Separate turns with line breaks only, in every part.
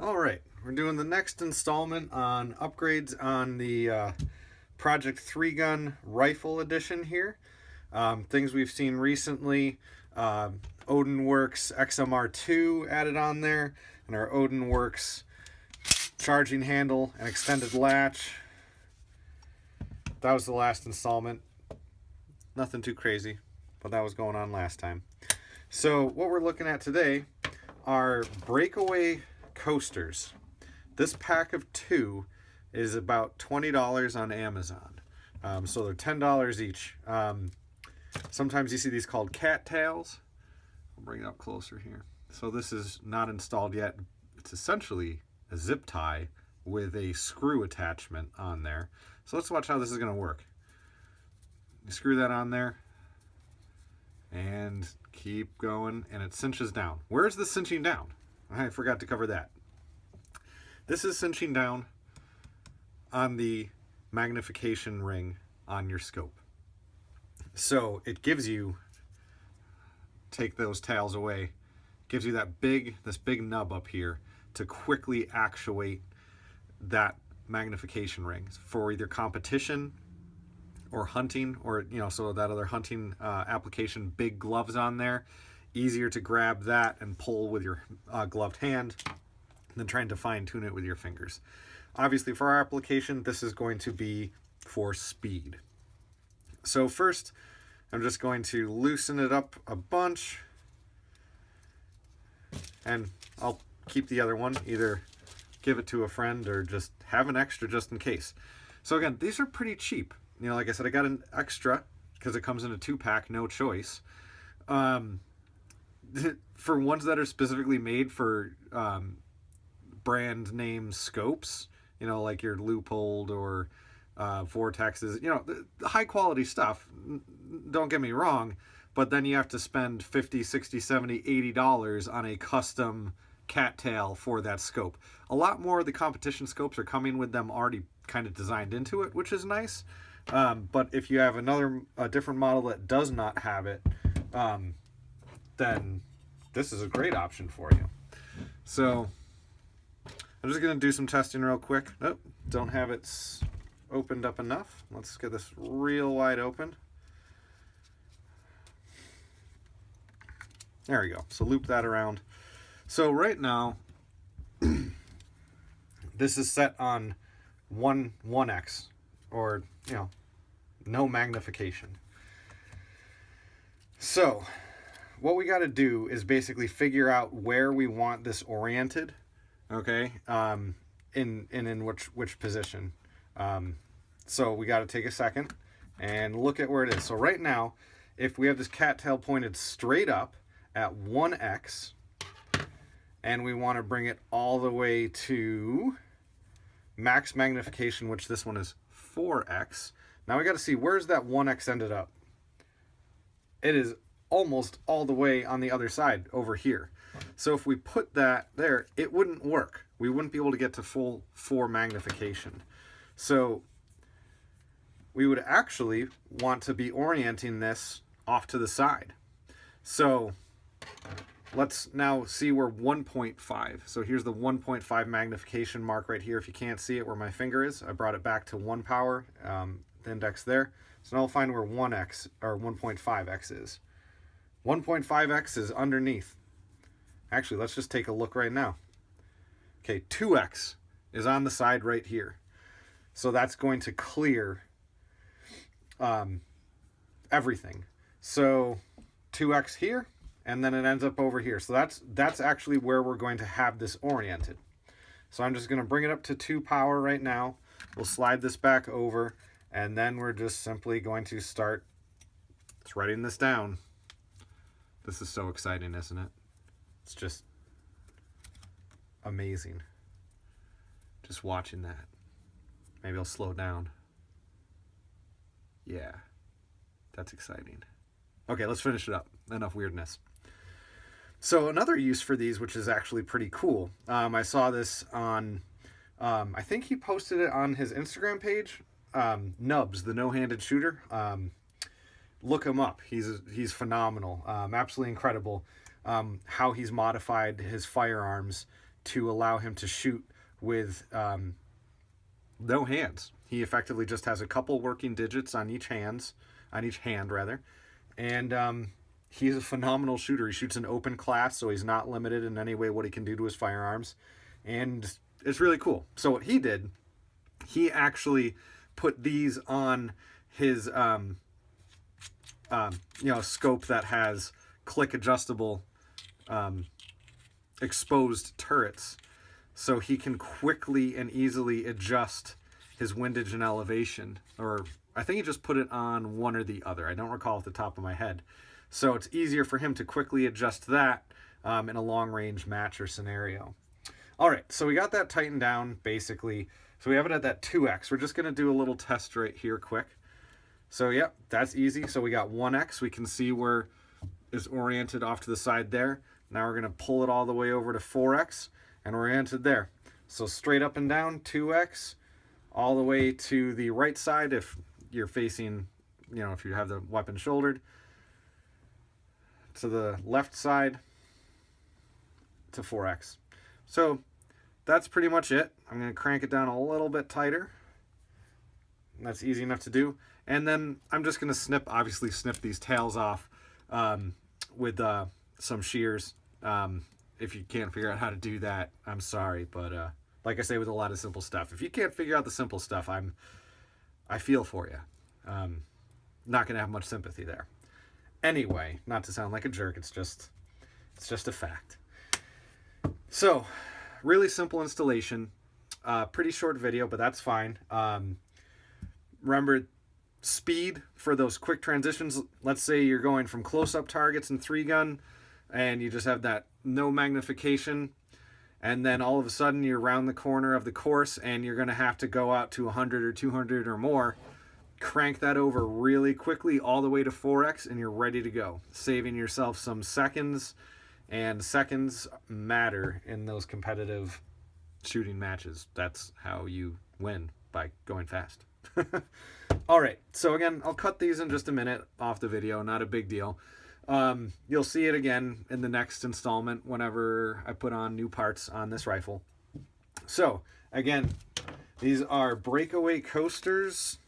All right, we're doing the next installment on upgrades on the Project 3-Gun Rifle Edition here. Things we've seen recently, Odinworks XMR2 added on there, and our Odinworks charging handle and extended latch. That was the last installment. Nothing too crazy, but that was going on last time. So what we're looking at today are breakaway coasters. This pack of 2 is about $20 on Amazon. So they're $10 each. Sometimes you see these called cattails. I'll bring it up closer here. So this is not installed yet. It's essentially a zip tie with a screw attachment on there. So let's watch how this is going to work. You screw that on there and keep going, and it cinches down. Where's the cinching down? I forgot to cover that. This is cinching down on the magnification ring on your scope. So it gives you, take those tails away, gives you this big nub up here to quickly actuate that magnification ring for either competition or hunting, or so that other hunting application, big gloves on there. Easier to grab that and pull with your gloved hand than trying to fine tune it with your fingers. Obviously for our application, this is going to be for speed. So first, I'm just going to loosen it up a bunch, and I'll keep the other one, either give it to a friend or just have an extra just in case. So again, these are pretty cheap. Like I said, I got an extra because it comes in a 2-pack, no choice. For ones that are specifically made for brand name scopes, like your Leupold or Vortexes, the high quality stuff, don't get me wrong, but then you have to spend $50, $60, $70, $80 on a custom cattail for that scope. A lot more of the competition scopes are coming with them already kind of designed into it, which is nice. But if you have a different model that does not have it, then this is a great option for you. So I'm just going to do some testing real quick. Nope, don't have it opened up enough. Let's get this real wide open. There we go. So loop that around. So right now, this is set on 1x, or no magnification. So what we got to do is basically figure out where we want this oriented, okay, in which position. So we got to take a second and look at where it is. So right now, if we have this cattail pointed straight up at 1x, and we want to bring it all the way to max magnification, which this one is 4x. Now we got to see, where's that 1x ended up? It is almost all the way on the other side over here. So if we put that there, it wouldn't work. We wouldn't be able to get to full 4 magnification. So we would actually want to be orienting this off to the side. So let's now see where 1.5. So here's the 1.5 magnification mark right here. If you can't see it where my finger is, I brought it back to 1 power, the index there. So now we'll find where 1x or 1.5x is. 1.5x is underneath. Actually, let's just take a look right now. Okay, 2x is on the side right here. So that's going to clear everything. So 2x here, and then it ends up over here. So that's actually where we're going to have this oriented. So I'm just going to bring it up to 2 power right now. We'll slide this back over, and then we're just simply going to start threading this down. This is so exciting, isn't it? It's just amazing. Just watching that. Maybe I'll slow down. Yeah, that's exciting. Okay, let's finish it up. Enough weirdness. So another use for these, which is actually pretty cool. I saw this on, I think he posted it on his Instagram page. Nubs, the no-handed shooter. Look him up. He's phenomenal. Absolutely incredible. How he's modified his firearms to allow him to shoot with no hands. He effectively just has a couple working digits on each hand rather, and he's a phenomenal shooter. He shoots an open class, so he's not limited in any way what he can do to his firearms, and it's really cool. So what he did, he actually put these on his scope that has click adjustable exposed turrets, so he can quickly and easily adjust his windage and elevation. Or I think he just put it on one or the other. I don't recall off the top of my head. So it's easier for him to quickly adjust that in a long range match or scenario. All right, so we got that tightened down basically. So we have it at that 2x. We're just going to do a little test right here quick. So yep, that's easy. So we got 1x. We can see where it's oriented off to the side there. Now we're going to pull it all the way over to 4x and oriented there. So straight up and down, 2x, all the way to the right side if you're facing, if you have the weapon shouldered, to the left side to 4x. So that's pretty much it. I'm going to crank it down a little bit tighter. That's easy enough to do. And then I'm just going to obviously snip these tails off with some shears. If you can't figure out how to do that, I'm sorry. But like I say, with a lot of simple stuff, if you can't figure out the simple stuff, I feel for you. Not going to have much sympathy there. Anyway, not to sound like a jerk, it's just a fact. So, really simple installation. Pretty short video, but that's fine. Remember, speed for those quick transitions. Let's say you're going from close-up targets in 3-gun, and you just have that no magnification, and then all of a sudden you're around the corner of the course, and you're going to have to go out to 100 or 200 or more. Crank that over really quickly all the way to 4x, and you're ready to go, saving yourself some seconds, and seconds matter in those competitive shooting matches. That's how you win, by going fast. All right, so again, I'll cut these in just a minute off the video, not a big deal. You'll see it again in the next installment whenever I put on new parts on this rifle. So again, these are breakaway coasters,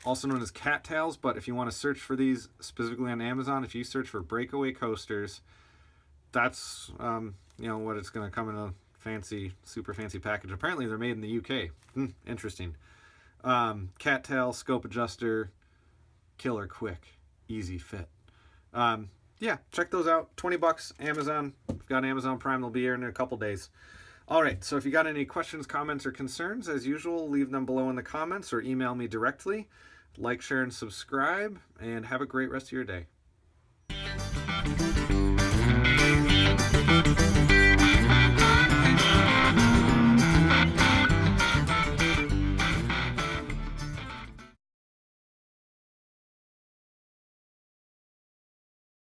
also known as cattails, but if you want to search for these specifically on Amazon, if you search for breakaway coasters, that's what it's going to come in a super fancy package. Apparently they're made in the UK. Interesting. Cattail, scope adjuster, killer quick, easy fit. Yeah, check those out. $20, Amazon. If you've got Amazon Prime, they'll be here in a couple days. All right, so if you got any questions, comments, or concerns, as usual, leave them below in the comments or email me directly. Like, share, and subscribe, and have a great rest of your day.